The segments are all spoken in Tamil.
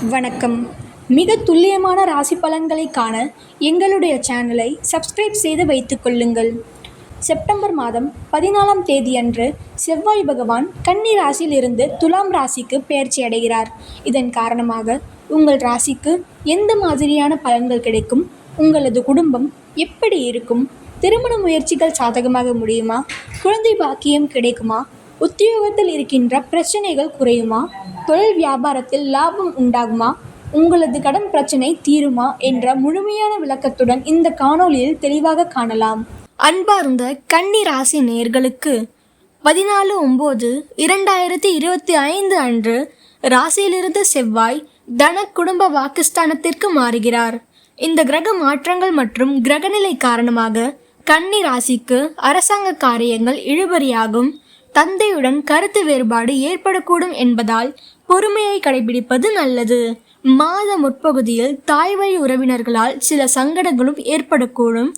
வணக்கம். மிக துல்லியமான ராசி பலன்களை காண எங்களுடைய சேனலை சப்ஸ்கிரைப் செய்து வைத்துக் கொள்ளுங்கள். செப்டம்பர் மாதம் 14ஆம் தேதியன்று செவ்வாய் பகவான் கன்னி ராசியிலிருந்து துலாம் ராசிக்கு பெயர்ச்சி அடைகிறார். இதன் காரணமாக உங்கள் ராசிக்கு எந்த மாதிரியான பலன்கள் கிடைக்கும், உங்களது குடும்பம் எப்படி இருக்கும், திருமண முயற்சிகள் சாதகமாக முடியுமா, குழந்தை பாக்கியம் கிடைக்குமா, உத்தியோகத்தில் இருக்கின்ற பிரச்சனைகள் குறையுமா, தொழில் வியாபாரத்தில் லாபம் உண்டாகுமா, உங்களது கடன் பிரச்சனை தீருமா என்ற முழுமையான விளக்கத்துடன் இந்த காணொளியில் தெளிவாக காணலாம். அன்பார்ந்த கன்னி ராசி நேயர்களுக்கு 14/9/2025 அன்று ராசியிலிருந்து செவ்வாய் தன குடும்ப வாக்குஸ்தானத்திற்கு மாறுகிறார். இந்த கிரக மாற்றங்கள் மற்றும் கிரகநிலை காரணமாக கன்னி ராசிக்கு அரசாங்க காரியங்கள் இழுபறியாகும், தந்தையுடன் கருத்து வேறுபாடு ஏற்படக்கூடும் என்பதால் பொறுமையை கடைபிடிப்பது நல்லது. மாத முற்பகுதியில் தாய் வழி உறவினர்களால் சில சங்கடங்களும் ஏற்படக்கூடும்.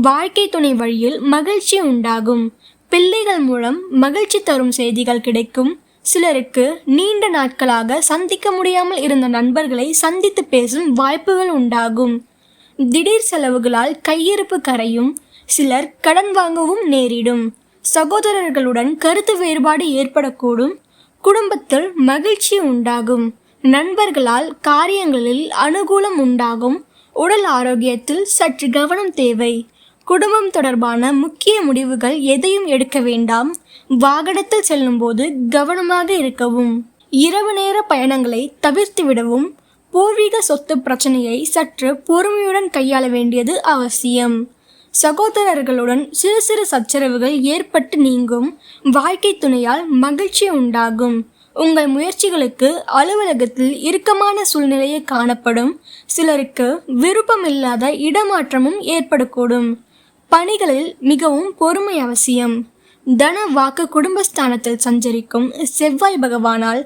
வாழ்க்கை துணை வழியில் மகிழ்ச்சி உண்டாகும். பிள்ளைகள் மூலம் மகிழ்ச்சி தரும் செய்திகள் கிடைக்கும். சிலருக்கு நீண்ட நாட்களாக சந்திக்க முடியாமல் இருந்த நண்பர்களை சந்தித்து பேசும் வாய்ப்புகள் உண்டாகும். திடீர் செலவுகளால் கையிருப்பு கரையும். சிலர் கடன் வாங்கவும் நேரிடும். சகோதரர்களுடன் கருத்து வேறுபாடு ஏற்படக்கூடும். குடும்பத்தில் மகிழ்ச்சி உண்டாகும். நண்பர்களால் காரியங்களில் அனுகூலம் உண்டாகும். உடல் ஆரோக்கியத்தில் சற்று கவனம் தேவை. குடும்பம் தொடர்பான முக்கிய முடிவுகள் எதையும் எடுக்க வேண்டாம். வாகனத்தில் செல்லும் போது கவனமாக இருக்கவும். இரவு நேர பயணங்களை தவிர்த்து விடவும். பூர்வீக சொத்து பிரச்சனையை சற்று பொறுமையுடன் கையாள வேண்டியது அவசியம். சகோதரர்களுடன் சிறு சிறு சச்சரவுகள் ஏற்பட்டு நீங்கும். வாழ்க்கை துணையால் மகிழ்ச்சி உண்டாகும். உங்கள் முயற்சிகளுக்கு அலுவலகத்தில் இறுக்கமான சூழ்நிலையை காணப்படும். சிலருக்கு விருப்பமில்லாத இடமாற்றமும் ஏற்படக்கூடும். பணிகளில் மிகவும் பொறுமை அவசியம். தன வாக்கு குடும்பஸ்தானத்தில் சஞ்சரிக்கும் செவ்வாய் பகவானால்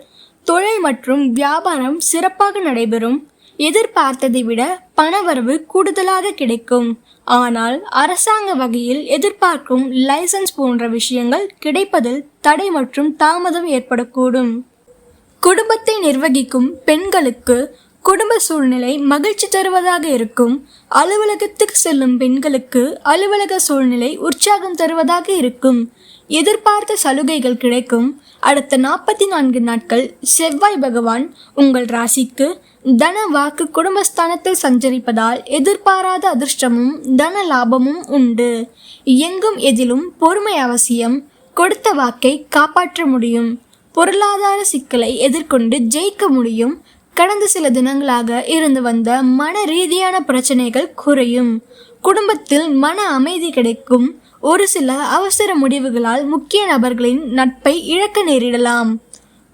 தொழில் மற்றும் வியாபாரம் சிறப்பாக நடைபெறும். எதிர்பார்த்ததை விட பணவரவு கூடுதலாக கிடைக்கும். ஆனால் அரசாங்க வகையில் எதிர்பார்க்கும் லைசன்ஸ் போன்ற விஷயங்கள் கிடைப்பதில் தடை மற்றும் தாமதம் ஏற்படக்கூடும். குடும்பத்தை நிர்வகிக்கும் பெண்களுக்கு குடும்ப சூழ்நிலை மகிழ்ச்சி தருவதாக இருக்கும். அலுவலகத்துக்கு செல்லும் பெண்களுக்கு அலுவலக சூழ்நிலை உற்சாகம் தருவதாக இருக்கும். எதிர்பார்த்த சலுகைகள் கிடைக்கும். அடுத்த 44 நாட்கள் செவ்வாய் பகவான் உங்கள் ராசிக்கு தன வாக்கு குடும்பஸ்தானத்தில் சஞ்சரிப்பதால் எதிர்பாராத அதிர்ஷ்டமும் தன லாபமும் உண்டு. எங்கும் எதிலும் பொறுமை அவசியம். கொடுத்த வாக்கை காப்பாற்ற முடியும். பொருளாதார சிக்கலை எதிர்கொண்டு ஜெயிக்க முடியும். கடந்த சில தினங்களாக இருந்து வந்த மன ரீதியான பிரச்சனைகள் குறையும். குடும்பத்தில் மன அமைதி கிடைக்கும். ஒரு சில அவசர முடிவுகளால் முக்கிய நபர்களின் நட்பை இழக்க நேரிடலாம்.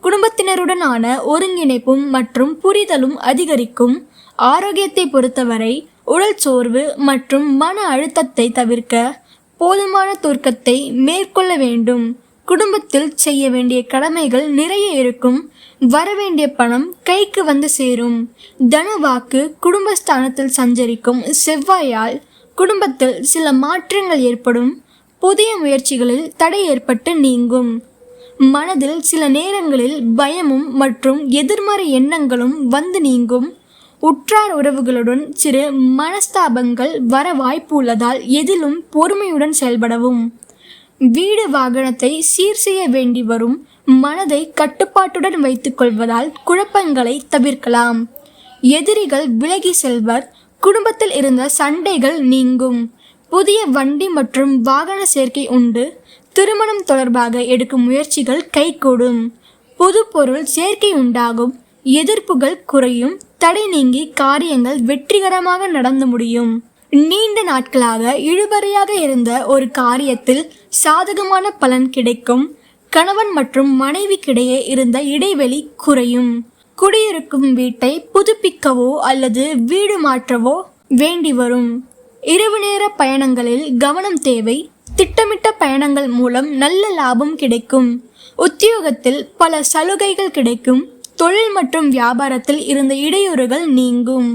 குடும்பத்தினருடனான ஒருங்கிணைப்பும் மற்றும் புரிதலும் அதிகரிக்கும். ஆரோக்கியத்தை பொறுத்தவரை உடல் சோர்வு மற்றும் மன அழுத்தத்தை தவிர்க்க போதுமான தூக்கத்தை மேற்கொள்ள வேண்டும். குடும்பத்தில் செய்ய வேண்டிய கடமைகள் நிறைய இருக்கும். வரவேண்டிய பணம் கைக்கு வந்து சேரும். தனவாக்கு குடும்பஸ்தானத்தில் சஞ்சரிக்கும் செவ்வாயால் குடும்பத்தில் சில மாற்றங்கள் ஏற்படும். புதிய முயற்சிகளில் தடை ஏற்பட்டு நீங்கும். மனதில் சில நேரங்களில் பயமும் மற்றும் எதிர்மறை எண்ணங்களும் வந்து நீங்கும். உற்றார் உறவுகளுடன் சிறு மனஸ்தாபங்கள் வர வாய்ப்பு உள்ளதால் எதிலும் பொறுமையுடன் செயல்படவும். வீடு வாகனத்தை சீர் செய்ய வேண்டி வரும். மனதை கட்டுப்பாட்டுடன் வைத்துக் கொள்வதால் குழப்பங்களை தவிர்க்கலாம். எதிரிகள் விலகி செல்வர். குடும்பத்தில் இருந்த சண்டைகள் நீங்கும். புதிய வண்டி மற்றும் வாகன சேர்க்கை உண்டு. திருமணம் தொடர்பாக எடுக்கும் முயற்சிகள் கைகூடும். புது பொருள் சேர்க்கை உண்டாகும். எதிர்ப்புகள் குறையும். தடை நீங்கி காரியங்கள் வெற்றிகரமாக நடந்து முடியும். நீண்ட நாட்களாக இழுபறியாக இருந்த ஒரு காரியத்தில் சாதகமான பலன் கிடைக்கும். கணவன் மற்றும் மனைவிக்கிடையே இருந்த இடைவெளி குறையும். குடியிருக்கும் வீட்டை புதுப்பிக்கவோ அல்லது வீடு மாற்றவோ வேண்டி வரும். இரவு நேர பயணங்களில் கவனம் தேவை. திட்டமிட்ட பயணங்கள் மூலம் நல்ல லாபம் கிடைக்கும். உத்தியோகத்தில் பல சலுகைகள் கிடைக்கும். தொழில் மற்றும் வியாபாரத்தில் இருந்த இடையூறுகள் நீங்கும்.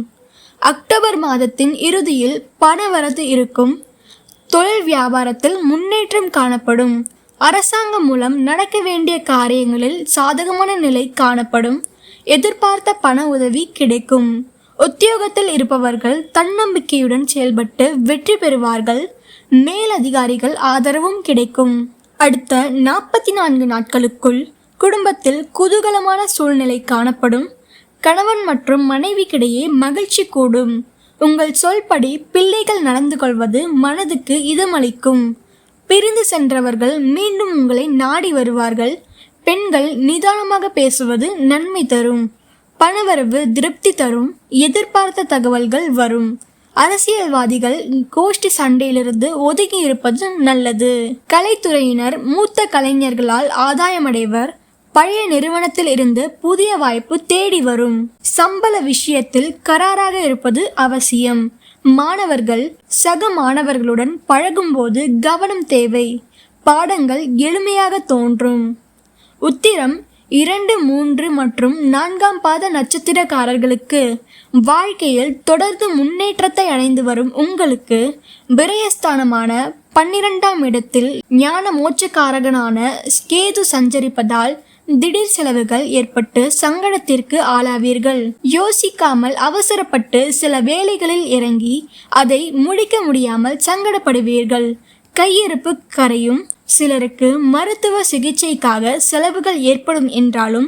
அக்டோபர் மாதத்தின் இறுதியில் பணவரத்து இருக்கும். தொழில் வியாபாரத்தில் முன்னேற்றம் காணப்படும். அரசாங்கம் மூலம் நடக்க வேண்டிய காரியங்களில் சாதகமான நிலை காணப்படும். எதிர்பார்த்த பண உதவி கிடைக்கும். உத்தியோகத்தில் இருப்பவர்கள் தன்னம்பிக்கையுடன் செயல்பட்டு வெற்றி பெறுவார்கள். மேலதிகாரிகள் ஆதரவும் கிடைக்கும். அடுத்த 44 நாட்களுக்குள் குடும்பத்தில் குதூகலமான சூழ்நிலை காணப்படும். கணவன் மற்றும் மனைவிக்கிடையே மகிழ்ச்சி கூடும். உங்கள் சொல்படி பிள்ளைகள் நடந்து கொள்வது மனதுக்கு இதமளிக்கும். பிரிந்து சென்றவர்கள் மீண்டும் உங்களை நாடி வருவார்கள். பெண்கள் நிதானமாக பேசுவது நன்மை தரும். பணவரவு திருப்தி தரும். எதிர்பார்த்த தகவல்கள் வரும். அரசியல்வாதிகள் கோஷ்டி சண்டையிலிருந்து ஒதுங்கி இருப்பது நல்லது. கலைத்துறையினர் மூத்த கலைஞர்களால் ஆதாயமடைவர். பழைய நிறுவனத்தில் இருந்து புதிய வாய்ப்பு தேடி வரும். சம்பள விஷயத்தில் கராராக இருப்பது அவசியம். மாணவர்கள் சக மாணவர்களுடன் பழகும்போது கவனம் தேவை. பாடங்கள் எளிமையாக தோன்றும். உத்திரம் 2, 3 மற்றும் 4ஆம் பாத நட்சத்திரக்காரர்களுக்கு வாழ்க்கையில் தொடர்ந்து முன்னேற்றத்தை அடைந்து வரும் உங்களுக்கு விரயஸ்தானமான 12ஆம் இடத்தில் ஞான மோட்சக்காரகனான கேது சஞ்சரிப்பதால் திடீர் செலவுகள் ஏற்பட்டு சங்கடத்திற்கு ஆளாவீர்கள். யோசிக்காமல் அவசரப்பட்டு சில வேலைகளில் இறங்கி அதை முடிக்க முடியாமல் சங்கடப்படுவீர்கள். கையிருப்பு கரையும். சிலருக்கு மருத்துவ சிகிச்சைக்காக செலவுகள் ஏற்படும் என்றாலும்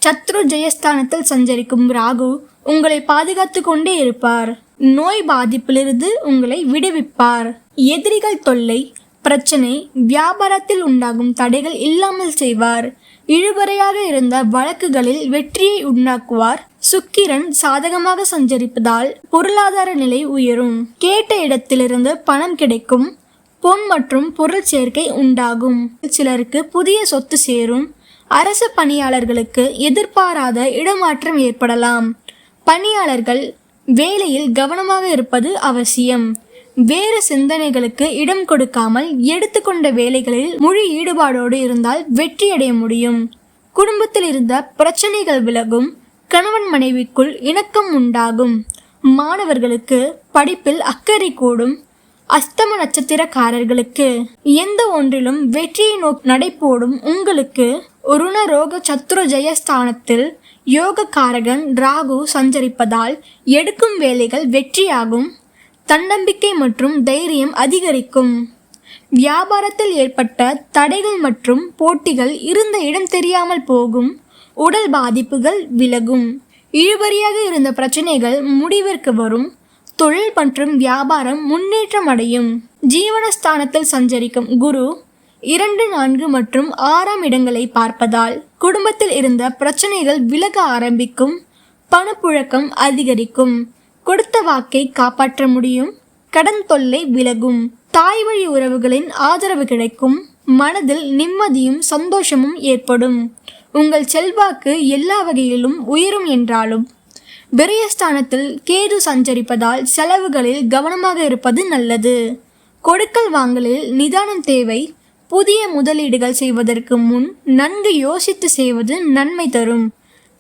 சத்ரு ஜெயஸ்தானத்தில் சஞ்சரிக்கும் ராகு உங்களை பாதுகாத்து கொண்டே இருப்பார். நோய் பாதிப்பிலிருந்து உங்களை விடுவிப்பார். எதிரிகள் தொல்லை, பிரச்சனை, வியாபாரத்தில் உண்டாகும் தடைகள் இல்லாமல் செய்வார். இழுபறையாக இருந்த வழக்குகளில் வெற்றியை உண்டாக்குவார். சுக்கிரன் சாதகமாக சஞ்சரிப்பதால் பொருளாதார நிலை உயரும். கேட்ட இடத்திலிருந்து பணம் கிடைக்கும். பொன் மற்றும் பொருள் சேர்க்கை உண்டாகும். சிலருக்கு புதிய சொத்து சேரும். அரசு பணியாளர்களுக்கு எதிர்பாராத இடமாற்றம் ஏற்படலாம். பணியாளர்கள் வேலையில் கவனமாக இருப்பது அவசியம். வேறு சிந்தனைகளுக்கு இடம் கொடுக்காமல் எடுத்துக்கொண்ட வேலைகளில் முழு ஈடுபாடோடு இருந்தால் வெற்றியடைய முடியும். குடும்பத்தில் இருந்த பிரச்சனைகள் விலகும். கணவன் மனைவிக்குள் இணக்கம் உண்டாகும். மாணவர்களுக்கு படிப்பில் அக்கறை கூடும். அஸ்தம நட்சத்திரக்காரர்களுக்கு எந்த ஒன்றிலும் வெற்றியை நோக்கி நடைபோடும் உங்களுக்கு ருண ரோக சத்ரு ஜெயஸ்தானத்தில் யோக காரகன் ராகு சஞ்சரிப்பதால் எடுக்கும் வேலைகள் வெற்றியாகும். தன்னம்பிக்கை மற்றும் தைரியம் அதிகரிக்கும். வியாபாரத்தில் ஏற்பட்ட தடைகள் மற்றும் போட்டிகள் இருந்த இடம் தெரியாமல் போகும். உடல் பாதிப்புகள் விலகும். இழுபறியாக இருந்த பிரச்சனைகள் முடிவிற்கு வரும். தொழில் மற்றும் வியாபாரம் முன்னேற்றம் அடையும். ஜீவனஸ்தானத்தில் சஞ்சரிக்கும் குரு 2, 4 மற்றும் 6ஆம் இடங்களை பார்ப்பதால் குடும்பத்தில் இருந்த பிரச்சனைகள் விலக ஆரம்பிக்கும். பணப்புழக்கம் அதிகரிக்கும். கொடுத்த வாக்கை காப்பாற்ற முடியும். கடன் தொல்லை விலகும். தாய் வழி உறவுகளின் ஆதரவு கிடைக்கும். மனதில் நிம்மதியும் சந்தோஷமும் ஏற்படும். உங்கள் செல்வாக்கு எல்லா வகையிலும் உயரும் என்றாலும் விரயஸ்தானத்தில் கேது சஞ்சரிப்பதால் செலவுகளில் கவனமாக இருப்பது நல்லது. கொடுக்கல் வாங்கலில் நிதானம் தேவை. புதிய முதலீடுகள் செய்வதற்கு முன் நன்கு யோசித்து செய்வது நன்மை தரும்.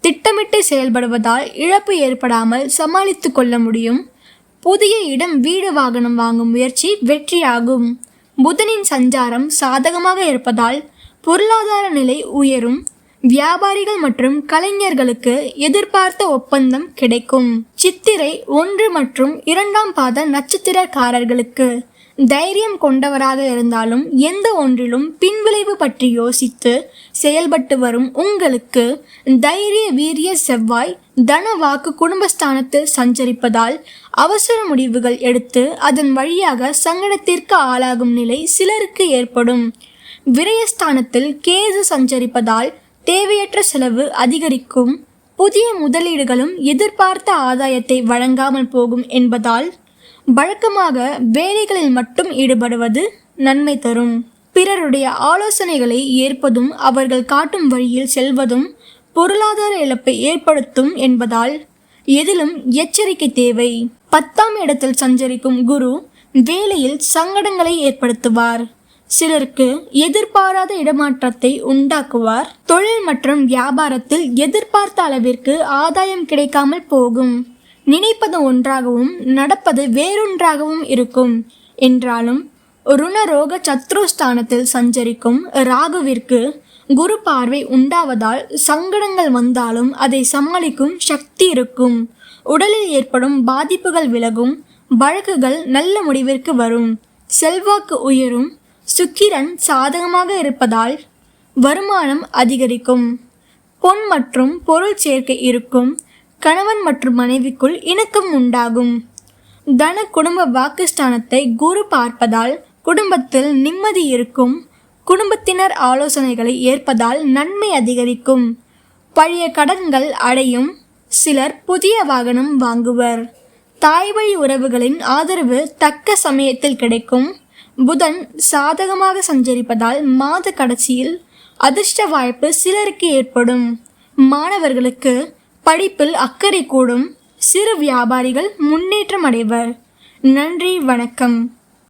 திட்டமிட்டு செயல்படுவதால் இழப்பு ஏற்படாமல் சமாளித்து கொள்ள முடியும். புதிய இடம், வீடு, வாகனம் வாங்கும் முயற்சி வெற்றியாகும். புதனின் சஞ்சாரம் சாதகமாக இருப்பதால் பொருளாதார நிலை உயரும். வியாபாரிகள் மற்றும் கலைஞர்களுக்கு எதிர்பார்த்த ஒப்பந்தம் கிடைக்கும். சித்திரை 1 மற்றும் 2ஆம் பாத நட்சத்திரக்காரர்களுக்கு தைரியம் கொண்டவராக இருந்தாலும் எந்த ஒன்றிலும் பின்விளைவு பற்றி யோசித்து செயல்பட்டு வரும் உங்களுக்கு தைரிய வீரிய செவ்வாய் தன வாக்கு குடும்பஸ்தானத்தில் சஞ்சரிப்பதால் அவசர முடிவுகள் எடுத்து அதன் வழியாக சங்கடத்திற்கு ஆளாகும் நிலை சிலருக்கு ஏற்படும். விரயஸ்தானத்தில் கேது சஞ்சரிப்பதால் தேவையற்ற செலவு அதிகரிக்கும். புதிய முதலீடுகளும் எதிர்பார்த்த ஆதாயத்தை வழங்காமல் போகும் என்பதால் வழக்கமாக வேலைகளில் மட்டும் ஈடுபடுவது நன்மை தரும். பிறருடைய ஆலோசனைகளை ஏற்பதும் அவர்கள் காட்டும் வழியில் செல்வதும் பொருளாதார இழப்பை ஏற்படுத்தும் என்பதால் எதிலும் எச்சரிக்கை தேவை. 10ஆம் இடத்தில் சஞ்சரிக்கும் குரு வேலையில் சங்கடங்களை ஏற்படுத்துவார். சிலருக்கு எதிர்பாராத இடமாற்றத்தை உண்டாக்குவார். தொழில் மற்றும் வியாபாரத்தில் எதிர்பார்த்த அளவிற்கு ஆதாயம் கிடைக்காமல் போகும். நினைப்பது ஒன்றாகவும் நடப்பது வேறொன்றாகவும் இருக்கும். என்றாலும் ருணரோக சத்ருஸ்தானத்தில் சஞ்சரிக்கும் ராகுவிற்கு குரு பார்வை உண்டாவதால் சங்கடங்கள் வந்தாலும் அதை சமாளிக்கும் சக்தி இருக்கும். உடலில் ஏற்படும் பாதிப்புகள் விலகும். வழக்குகள் நல்ல முடிவிற்கு வரும். செல்வாக்கு உயரும். சுக்கிரன் சாதகமாக இருப்பதால் வருமானம் அதிகரிக்கும். பொன் மற்றும் பொருள் சேர்க்கை இருக்கும். கணவன் மற்றும் மனைவிக்குள் இணக்கம் உண்டாகும். தன குடும்ப வாக்குஸ்தானத்தை குரு பார்ப்பதால் குடும்பத்தில் நிம்மதி இருக்கும். குடும்பத்தினர் ஆலோசனைகளை ஏற்பதால் நன்மை அதிகரிக்கும். பழைய கடன்கள் அடையும். சிலர் புதிய வாகனம் வாங்குவர். தாய்வழி உறவுகளின் ஆதரவு தக்க சமயத்தில் கிடைக்கும். புதன் சாதகமாக சஞ்சரிப்பதால் மாத கடைசியில் அதிர்ஷ்ட வாய்ப்பு சிலருக்கு ஏற்படும். மாணவர்களுக்கு படிப்பில் அக்கறை கூடும். சிறு வியாபாரிகள் முன்னேற்றம் அடைவர். நன்றி, வணக்கம்.